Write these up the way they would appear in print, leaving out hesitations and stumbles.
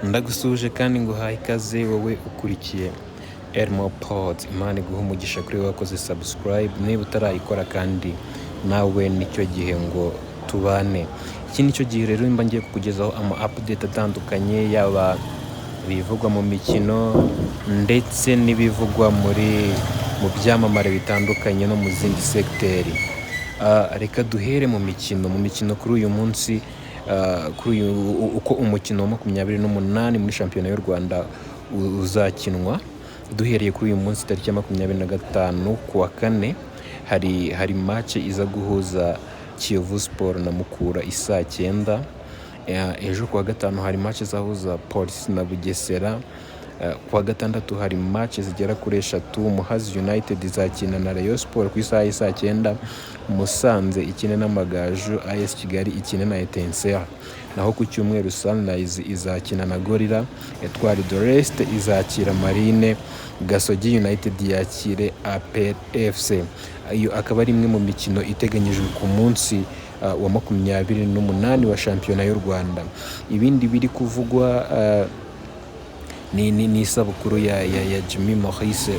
Ndagusuje kandi nguhaye ikaze wowe ukurikiye Elmo Pod. Imana iguhe umugisha kuri wowe wakoze subscribe. Niba utarayikora kandi nawe nicyo gihe ngo tubane. Iki nicyo gihe rero mba ngiye kukugezaho ama update atandukanye, yaba ibivugwa mu mikino ndetse n'ibivugwa mu byamamare bitandukanye no mu zindi segiteri. Reka duhere mu mikino kuri uyu munsi. Uko umukino wa 28 muri shampiyona y'u Rwanda uzakinwa, duhereye kuri uyu munsi tariki ya 25 kuwa kane, hari match iza guhuza Kiyovu Sport na Mukura isaa 9. Ejo kuwa gatanu hari match izahuza Police na Bugesera. Kuwa gatandatu hari match zigera kuri 3. Muhazi United izakina na Rayon Sport ku isaha ya saa 9. Musanze ikine n'Amagaju, AS Kigali ikine na Etincelle. Naho ku cyumweru Sunrise izakina na Gorilla, Etoile de l'Est izakira Marine, Gasogi United yakire APR FC. Iyo akaba ari imwe mu mikino iteganyijwe ku munsi wa 28 wa shampiyona y'u Rwanda. Ibindi biri kuvugwa ni isabukuru ya Jimmy Maurice,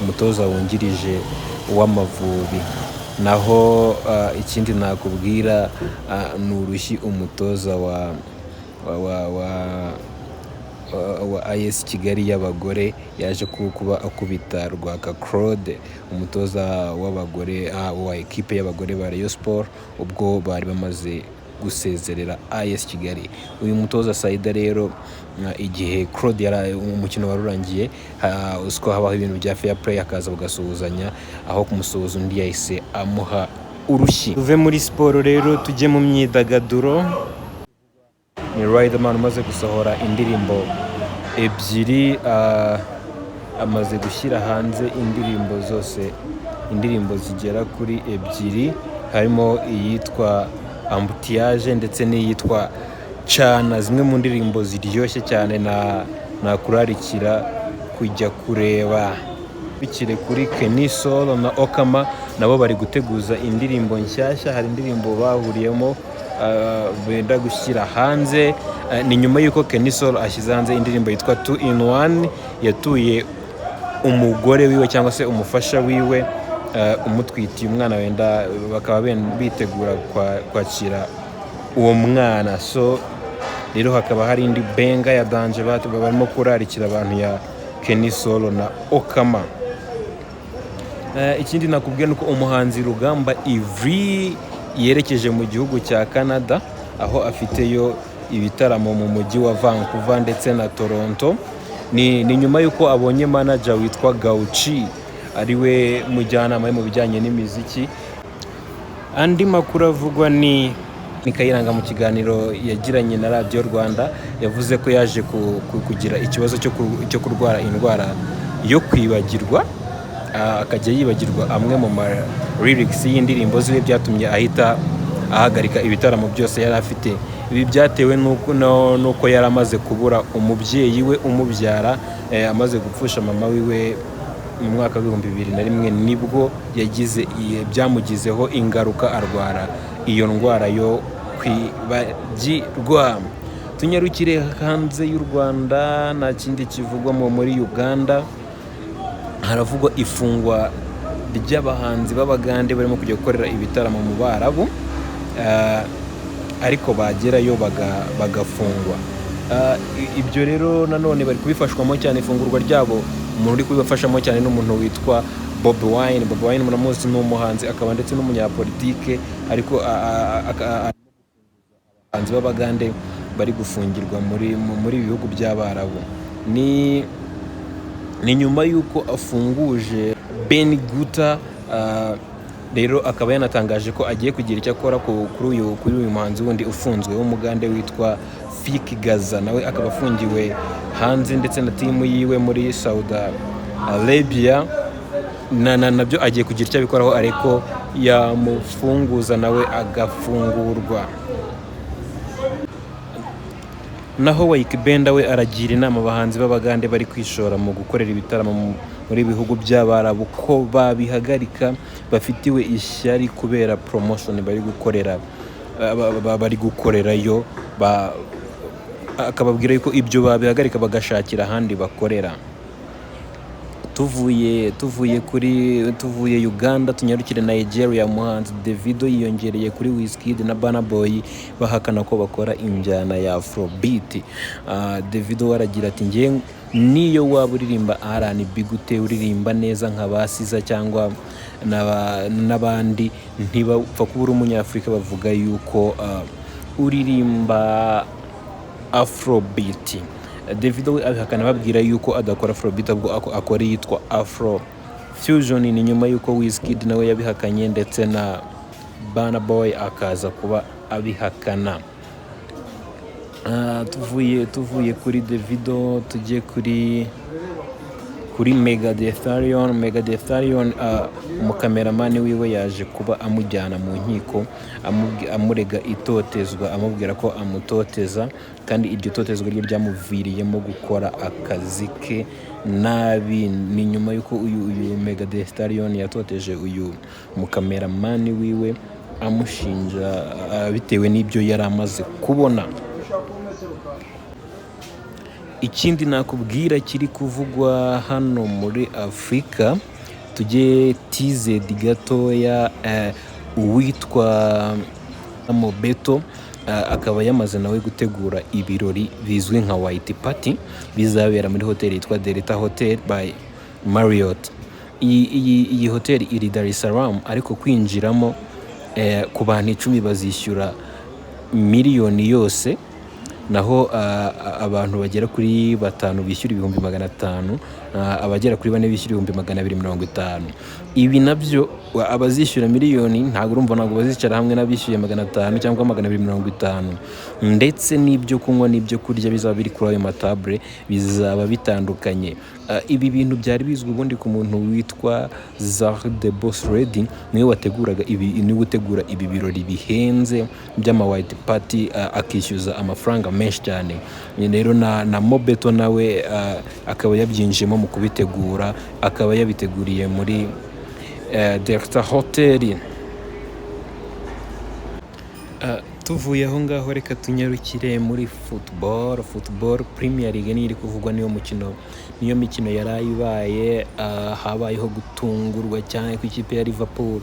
umutoza wungirije w'Amavubi. Naho ikindi nakubwira ni urushyi umutoza wa AS Kigali y'abagore yaje kuba akubita Rwaka Claude, umutoza w'abagore wa ekipe y'abagore ba Rayon Sport, ubwo bari bamaze gusezerera AS Kigali. Uyu mutoza Saida rero, igihe Claude umukino warurangiye, usko habaho ibintu bya fair play, akaza bagasuhuzanya, aho kumusuhuza undi yahise amuha urushyi. Tuve muri siporo rero tujye mu myidagaduro. Ni Riderman umaze gusohora indirimbo ebyiri, amaze gushyira hanze indirimbo zigera kuri ebyiri, harimo iyitwa Ambutiage ndetse n'iyitwa Cana, zimwe mu ndirimbo ziryoshye cyane nakurarikira kujya kureba. Bikire kuri Kenny Solo na Okama, nabo bari guteguza indirimbo nshyashya. Hari indirimbo bahuriyemo benda gushyira hanze. Ni nyuma y'uko Kenny Solo ashyize hanze indirimbo yitwa 2 in 1, yatuye umugore wiwe cyangwa se umufasha wiwe umutwitiye umwana, wenda bakaba bitegura kwakira uwo mwana. So rero hakaba hari indi benga ya Danje barimo kurarikira abantu ya Kenny Solo na Okama. Ikindi nakubwiye nuko umuhanzi Rugamba Ivry yerekeje mu gihugu cya Canada, aho afiteyo ibitaramo mu mujyi wa Vancouver ndetse na Toronto. Ni nyuma y'uko abonye manager witwa Gauchi, ariwe mujyanama mu bijyanye n'imiziki. Andi makuru avugwa ni Kayiranga mu kiganiro yagiranye na Radio Rwanda, yavuze ko yaje kugira ikibazo cyo kurwara indwara yo kwibagirwa, akajya yibagirwa amwe mu lyrics y'indirimbo ziwe, byatumye ahita ahagarika ibitaramo byose yari afite. Ibi byatewe nuko yari amaze kubura umubyeyi we umubyara, amaze gupfusha mama wiwe mu mwaka wa 2001, nibwo byamugizeho ingaruka, arwara iyo ndwara yo kwibagirwa. Tunyarukire hanze y'u Rwanda, nta kindi kivugwa muri Uganda. Haravugwa ifungwa ry'abahanzi b'Abagande barimo kujya gukorera ibitaramo mu Barabu, ariko bagerayo bagafungwa. Ibyo rero nanone bari kubifashwamo cyane, ifungurwa ryabo umuntu uri kubibafashamo cyane n'umuntu witwa Bobi Wine. Bobi Wine muramuzi, ni umuhanzi akaba ndetse n'umunyapolitike, ariko abahanzi b'Abagande bari gufungirwa muri bihugu by'Abarabu. Ni nyuma y'uko afunguje Ben Guta. Rero akaba yanatangaje ko agiye kugira icyo akora kuri uyu muhanzi wundi ufunzwe w'Umugande witwa Fiki Gaza. Nawe akaba afungiwe hanze ndetse na timu yiwe muri Saudi Arabia. Nabyo agiye kugira icyo abikoraho, ariko yamufunguza nawe agafungurwa. Naho Wikibenda we aragira inama abahanzi b'Abagande bari kwishora mu gukorera ibitaramo muri bihugu by'Abarabu ko babihagarika, bafitiwe ishyari kubera promotion bari gukorerayo, akababwira yuko ibyo babihagarika bagashakira ahandi bakorera. tuvuye Uganda tunyarukire Nigeria. Umuhanzi Davido yiyongereye kuri Wizkid na Burna Boy bahakana ko bakora injyana ya Afrobeat. Davido waragira ati ngiye niyo waba uririmba R&B gute, uririmba neza nka Basiza cyangwa n'abandi, ntibapfa kuba uri umunyafurika bavuga yuko uririmba Afrobeat. Davido abihakana babwira yuko adakora Afrobeat ahubwo akora yitwa Afro Fusion. Ni nyuma yuko Wizkid nawe yabihakanye ndetse na Burna Boy akaza kuba abihakana. Tuvuye kuri Davido tujye kuri Megadeth Stallion. Umukameramani wiwe yaje kuba amujyana mu nkiko amurega itotezwa, amubwira ko amutoteza kandi iryo totezwa ryo ryamuviriyemo gukora akazi ke nabi. Ni nyuma yuko uyu Megadeth Stallion yatoteje uyu mukameramani wiwe amushinja bitewe n'ibyo yari amaze kubona. Ikindi nakubwira kiri kuvugwa hano muri Afrika, tujye TZ gatoya. Uwitwa Mobeto akaba yamaze nawe gutegura ibirori bizwi nka White Party bizabera muri hoteli yitwa Delta Hotel by Marriott. Iyi hoteli iri Dar es Salaam, ariko kwinjiramo ku bantu 10 bazishyura miliyoni yose, naho abantu bagera kuri 5 bishyura 500,000, abagera kuri 4 bishyura 250,000. Ibi nabyo abazishyura miliyoni ntabwo urumva ntabwo bazicara hamwe n'abishyuye 500 cyangwa 250, ndetse n'ibyo kunywa n'ibyo kurya bizaba biri kuri ayo matable bizaba bitandukanye. Ibi bintu byari bizwi ubundi ku muntu witwa Zahra the Boss Lady, niwe wateguraga ibi birori bihenze by'ama White Party, akishyuza amafaranga menshi cyane. Rero na Mobeto nawe akaba yabyinjiyemo mu kubitegura, akaba yabiteguriye muri Delta Hotel. Tuvuye aho ngaho reka tunyarukire muri football Premier League niyo iri kuvugwa, niyo mikino yarayibaye. Habayeho gutungurwa cyane ku ikipe ya Liverpool.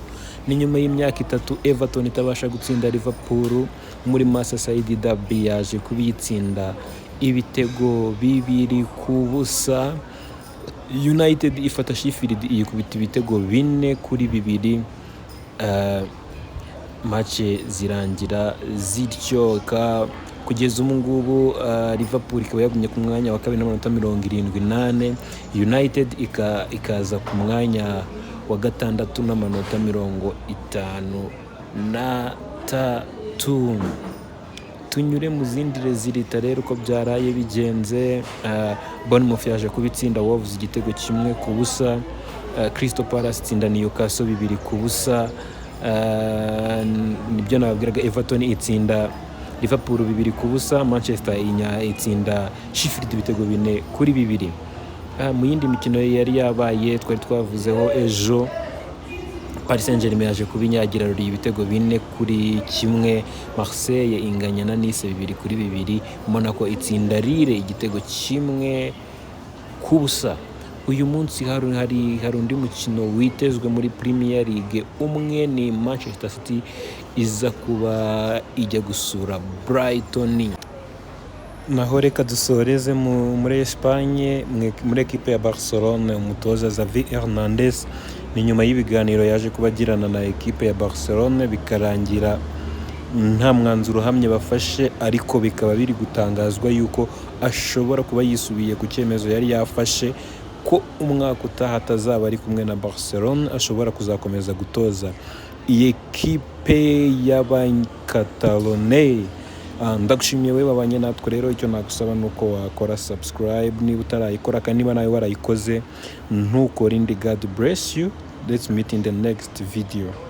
Ni nyuma y'imyaka 3 Everton itabasha gutsinda Liverpool muri Merseyside Derby, yaje kubitsinda ibitego 2-0. United ifata Sheffield iyikubita ibitego 4-2. Match zirangira zityo. Kugeza ngubu Liverpool ikaba yagumye ku mwanya wa 2 n'amanota 78, United ikaza ku mwanya wa 6 n'amanota 53. Tunyure mu zindi rezilita rero uko byaraye bigenze. Bournemouth yaje kubitsinda Wolves igitego 1-0. Crystal Palace itsinda Newcastle 2-0. Nibyo nababwiraga. Everton itsinda Liverpool 2-0. Manchester itsinda Sheffield ibitego 4-2. Mu yindi mikino yari yabaye twari twavuzeho ejo, Paris Saint-Germain yaje kubinyagira ruri ibitego 4-1. Marseille inganya na Nice 2-2. Monaco itsinda Lille igitego 1-0. Uyu munsi hari undi mukino witezwe muri Premier League. Umwe ni Manchester City iza kuba ijya gusura Brighton. Naho reka dusoreze muri Espagne muri equipe ya Barcelona. Umutoza Xavi Hernandez ni nyuma y'ibiganiro yaje kubagirana na equipe ya Barcelona bikarangira nta mwanzuro hamye bafashe, ariko bikaba biri gutangazwa yuko ashobora kuba yisubiye ku cyemezo yari yafashe ko umwaka utaha atazaba ari kumwe na Barcelona, ashobora kuzakomeza gutoza iyi equipe y'Abanyacatalone. Ndagushimiye we babanye natwe rero. Icyo nagusaba nuko wakora subscribe niba utarayikora, kandi niba nawe warayikoze ntukore indi. God bless you. Let's meet in the next video.